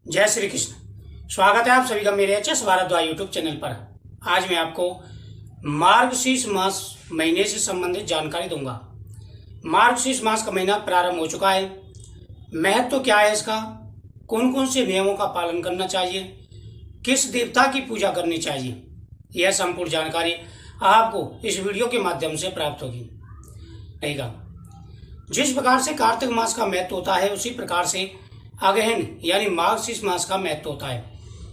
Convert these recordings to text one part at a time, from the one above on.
जय श्री कृष्ण। स्वागत है आप सभी का मेरे एचएस भारद्वाज यूट्यूब चैनल पर। आज मैं आपको मार्गशीर्ष मास महीने से संबंधित जानकारी दूंगा। मार्गशीर्ष मास का महीना प्रारंभ हो चुका है। महत्व तो क्या है इसका, कौन कौन से नियमों का पालन करना चाहिए, किस देवता की पूजा करनी चाहिए, यह संपूर्ण जानकारी आपको इस वीडियो के माध्यम से प्राप्त होगी। जिस प्रकार से कार्तिक मास का महत्व होता है उसी प्रकार से अगहन यानी मार्गशीर्ष मास का महत्व होता है।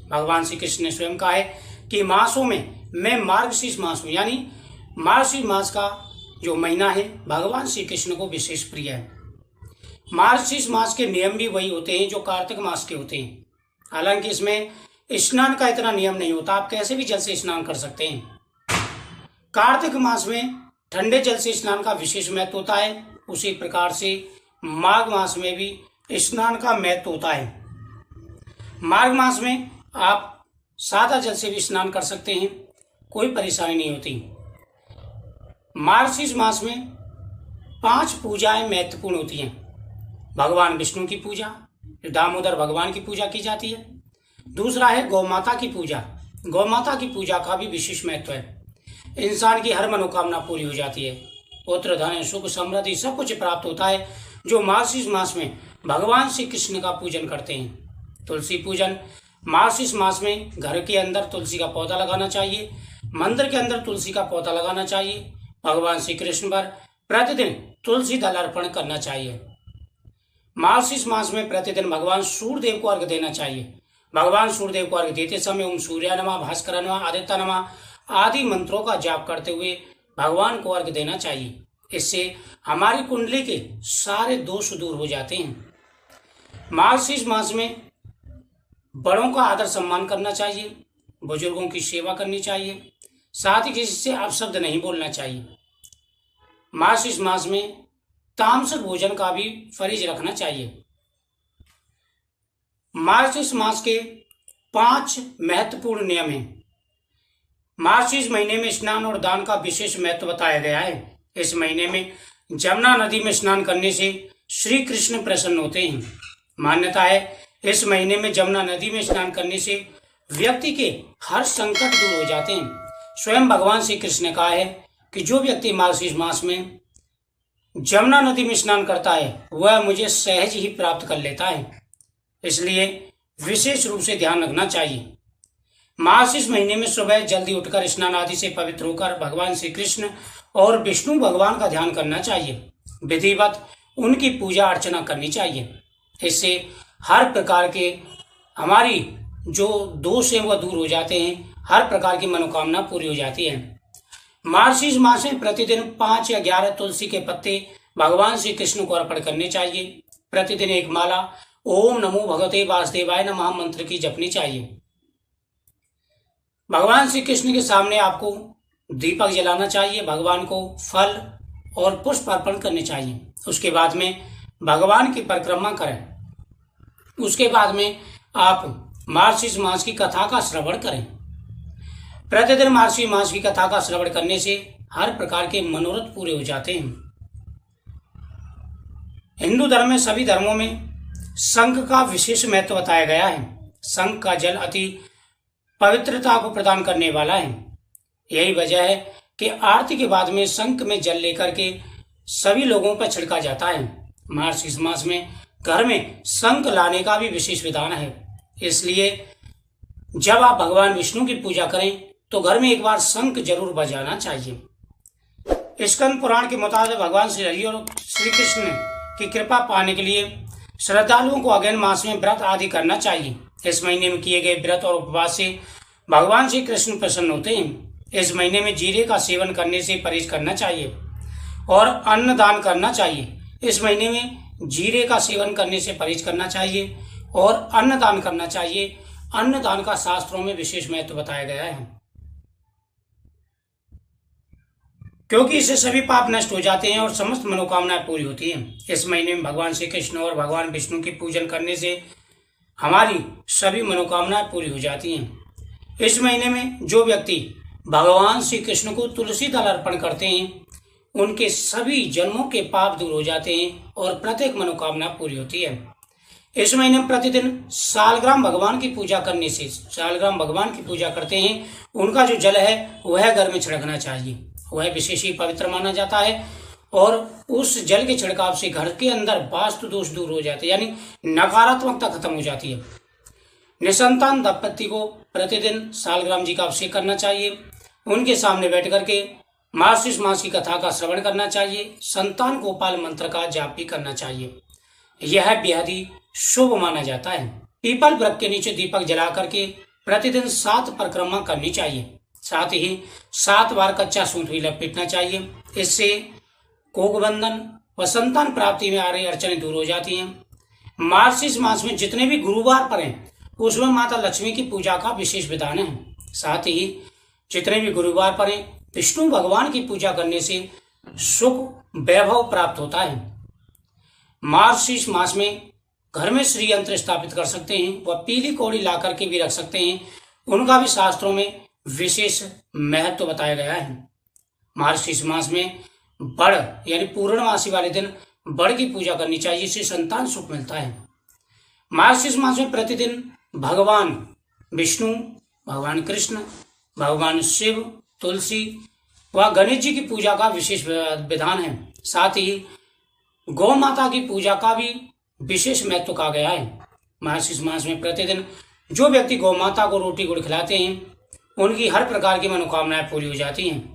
भगवान श्री कृष्ण ने स्वयं कहा है कि मासों में मैं मार्गशीर्ष मास हूं, यानी मार्गशीर्ष मास का जो महीना है भगवान श्री कृष्ण को विशेष प्रिय है। मार्गशीर्ष मास के नियम भी वही होते हैं जो कार्तिक मास के होते हैं। हालांकि इसमें स्नान का इतना नियम नहीं होता, आप कैसे भी जल से स्नान कर सकते हैं। कार्तिक मास में ठंडे जल से स्नान का विशेष महत्व होता है, उसी प्रकार से माघ मास में भी स्नान का महत्व होता है। माघ मास में आप सादा जल से भी स्नान कर सकते हैं, कोई परेशानी नहीं होती। मार्गशीर्ष मास में 5 पूजाएं महत्वपूर्ण होती हैं। भगवान विष्णु की पूजा, दामोदर भगवान की पूजा की जाती है। दूसरा है गौ माता की पूजा। गौ माता की पूजा का भी विशेष महत्व है। इंसान की हर मनोकामना पूरी हो जाती है, पुत्र धन सुख समृद्धि सब कुछ प्राप्त होता है जो मार्गशीर्ष मास में भगवान श्री कृष्ण का पूजन करते हैं। तुलसी पूजन, मार्गशीर्ष मास में घर के अंदर तुलसी का पौधा लगाना चाहिए, मंदिर के अंदर तुलसी का पौधा लगाना चाहिए। भगवान श्री कृष्ण पर प्रतिदिन तुलसी दल अर्पण करना चाहिए। मार्गशीर्ष मास में प्रतिदिन भगवान सूर्यदेव को अर्घ्य देना चाहिए। भगवान सूर्यदेव को अर्घ्य देते समय ओम सूर्य नमः, भास्कर नमः, आदित्य नमः आदि मंत्रों का जाप करते हुए भगवान को अर्घ्य देना चाहिए। इससे हमारी कुंडली के सारे दोष दूर हो जाते हैं। मार्गशीर्ष मास में बड़ों का आदर सम्मान करना चाहिए, बुजुर्गों की सेवा करनी चाहिए, साथ ही किसी से अपशब्द नहीं बोलना चाहिए। मार्गशीर्ष मास में तामसिक भोजन का भी फर्ज रखना चाहिए। मार्गशीर्ष मास के 5 महत्वपूर्ण नियम हैं। मार्गशीर्ष महीने में स्नान और दान का विशेष महत्व बताया गया है। इस महीने में जमुना नदी में स्नान करने से श्री कृष्ण प्रसन्न होते हैं। मान्यता है इस महीने में जमुना नदी में स्नान करने से व्यक्ति के हर संकट दूर हो जाते हैं। स्वयं भगवान श्री कृष्ण ने कहा है कि जो व्यक्ति मार्गशीर्ष मास में जमुना नदी में स्नान करता है वह मुझे सहज ही प्राप्त कर लेता है। इसलिए विशेष रूप से ध्यान रखना चाहिए। मार्गशीर्ष महीने में सुबह जल्दी उठकर स्नान आदि से पवित्र होकर भगवान श्री कृष्ण और विष्णु भगवान का ध्यान करना चाहिए। विधिवत उनकी पूजा अर्चना करनी चाहिए। इससे हर प्रकार के हमारी जो दोष हैं वह दूर हो जाते हैं, हर प्रकार की मनोकामना पूरी हो जाती है। मार्गशीर्ष मास में प्रतिदिन 5 या 11 तुलसी के पत्ते भगवान श्री कृष्ण को अर्पण करने चाहिए। प्रतिदिन एक माला ओम नमो भगवते वासुदेवाय नमः मंत्र की जपनी चाहिए। भगवान श्री कृष्ण के सामने आपको दीपक जलाना चाहिए। भगवान को फल और पुष्प अर्पण करने चाहिए। उसके बाद में भगवान की परिक्रमा करें। उसके बाद में आप मार्गशीर्ष मास की कथा का श्रवण करें। प्रतिदिन मार्गशीर्ष मास की कथा का श्रवण करने से हर प्रकार के मनोरथ पूरे हो जाते हैं। हिंदू धर्म में सभी धर्मों में शंख का विशेष महत्व बताया गया है। शंख का जल अति पवित्रता को प्रदान करने वाला है। यही वजह है कि आरती के बाद में शंख में जल लेकर के सभी लोगों पर छिड़का जाता है। मार्गशीर्ष मास में घर में शंख लाने का भी विशेष विधान है। इसलिए जब आप भगवान विष्णु की पूजा करें तो घर में एक बार शंख जरूर बजाना चाहिए। स्कंद पुराण के मुताबिक भगवान श्री हरि और श्री कृष्ण की कृपा पाने के लिए श्रद्धालुओं को अगहन मास में व्रत आदि करना चाहिए। इस महीने में किए गए व्रत और उपवास से भगवान श्री कृष्ण प्रसन्न होते हैं। इस महीने में जीरे का सेवन करने से परहेज करना चाहिए और अन्न दान करना चाहिए। इस महीने में जीरे का सेवन करने से परहेज करना चाहिए और अन्न दान करना चाहिए। अन्न दान का शास्त्रों में विशेष महत्व बताया गया है, क्योंकि इससे सभी पाप नष्ट हो जाते हैं और समस्त मनोकामनाएं पूरी होती हैं। इस महीने में भगवान श्री कृष्ण और भगवान विष्णु की पूजन करने से हमारी सभी मनोकामनाएं पूरी हो जाती हैं। इस महीने में जो व्यक्ति भगवान श्री कृष्ण को तुलसी दल अर्पण करते हैं उनके सभी जन्मों के पाप दूर हो जाते हैं और प्रत्येक मनोकामना पूरी होती है। इस महीने में प्रतिदिन सालग्राम भगवान की पूजा करने से, सालग्राम भगवान की पूजा करते हैं, उनका जो जल है वह घर में छिड़कना चाहिए। वह विशेष ही पवित्र माना जाता है और उस जल के छिड़काव से घर के अंदर वास्तु दोष दूर हो जाते हैं, यानी नकारात्मकता खत्म हो जाती है। निसंतान दंपत्ति को प्रतिदिन सालग्राम जी का अभिषेक करना चाहिए। उनके सामने बैठ करके मार्गशीर्ष मास की कथा का श्रवण करना चाहिए। संतान गोपाल मंत्र का जाप भी करना चाहिए। यह बेहद ही शुभ माना जाता है। पीपल वृक्ष के नीचे दीपक जला करके प्रतिदिन 7 परिक्रमा करनी चाहिए। साथ ही 7 बार कच्चा सूत भी लपेटना चाहिए। इससे कोखबंधन व संतान प्राप्ति में आ रही अड़चनें दूर हो जाती हैं। मार्गशीर्ष मास में जितने भी गुरुवार पड़े उसमें माता लक्ष्मी की पूजा का विशेष विधान है। साथ ही जितने भी गुरुवार पड़े विष्णु भगवान की पूजा करने से सुख वैभव प्राप्त होता है। मार्गशीर्ष मास में घर में श्री यंत्र स्थापित कर सकते हैं व पीली कौड़ी ला करके भी रख सकते हैं। उनका भी शास्त्रों में विशेष महत्व बताया गया है। मार्गशीर्ष मास में बड़ यानी पूर्णमासी वाले दिन बड़ की पूजा करनी चाहिए, इससे संतान सुख मिलता है। मार्गशीर्ष मास में प्रतिदिन भगवान विष्णु, भगवान कृष्ण, भगवान शिव, तुलसी व गणेश जी की पूजा का विशेष विधान है। साथ ही गौ माता की पूजा का भी विशेष महत्व कहा गया है। मार्गशीर्ष मास में प्रतिदिन जो व्यक्ति गौ माता को रोटी गुड़ खिलाते हैं उनकी हर प्रकार की मनोकामनाएं पूरी हो जाती हैं।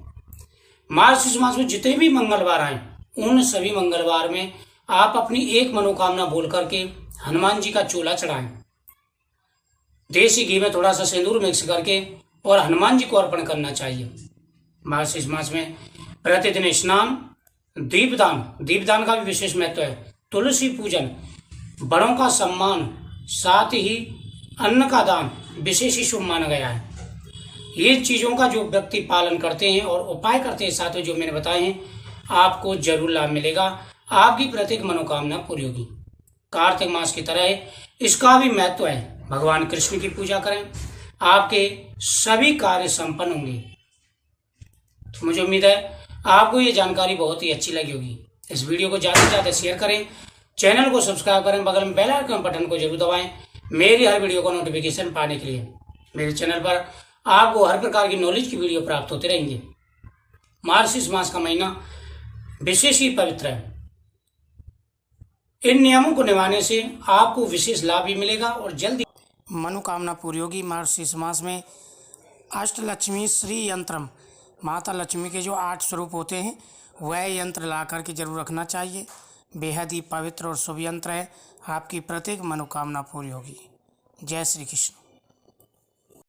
मार्गशीर्ष मास में जितने भी मंगलवार आए उन सभी मंगलवार में आप अपनी एक मनोकामना बोल करके हनुमान जी का चूल्हा चढ़ाएं। देसी घी में थोड़ा सा सिंदूर मिक्स करके और हनुमान जी को अर्पण करना चाहिए। मार्गशीर्ष मास में प्रतिदिन स्नान, दीपदान का भी विशेष महत्व है। तुलसी पूजन, बड़ों का सम्मान, साथ ही अन्न का दान विशेष ही शुभ माना गया है। ये चीजों का जो व्यक्ति पालन करते हैं और उपाय करते हैं साथ ही जो मैंने बताए हैं, आपको जरूर लाभ मिलेगा। आपकी प्रत्येक मनोकामना पूरी होगी। कार्तिक मास की तरह इसका भी महत्व है। भगवान कृष्ण की पूजा करें, आपके सभी कार्य संपन्न होंगे। मुझे उम्मीद है आपको ये जानकारी बहुत ही अच्छी लगी होगी। इस वीडियो को ज़्यादा से ज़्यादा शेयर करें, चैनल को सब्सक्राइब करें, बगल में बेल आइकन बटन को जरूर दबाएं मेरी हर वीडियो को नोटिफिकेशन पाने के लिए। मेरे चैनल पर आपको हर प्रकार की नॉलेज की वीडियो प्राप्त होते रहेंगे। मार्गशीर्ष मास का महीना विशेष ही पवित्र है। इन नियमों को निभाने से आपको विशेष लाभ भी मिलेगा और जल्दी मनोकामना पूरी होगी। मार्गशीर्ष मास में अष्टलक्ष्मी श्री यंत्रम, माता लक्ष्मी के जो 8 स्वरूप होते हैं वह यंत्र ला करके जरूर रखना चाहिए। बेहद ही पवित्र और शुभ यंत्र है। आपकी प्रत्येक मनोकामना पूरी होगी। जय श्री कृष्ण।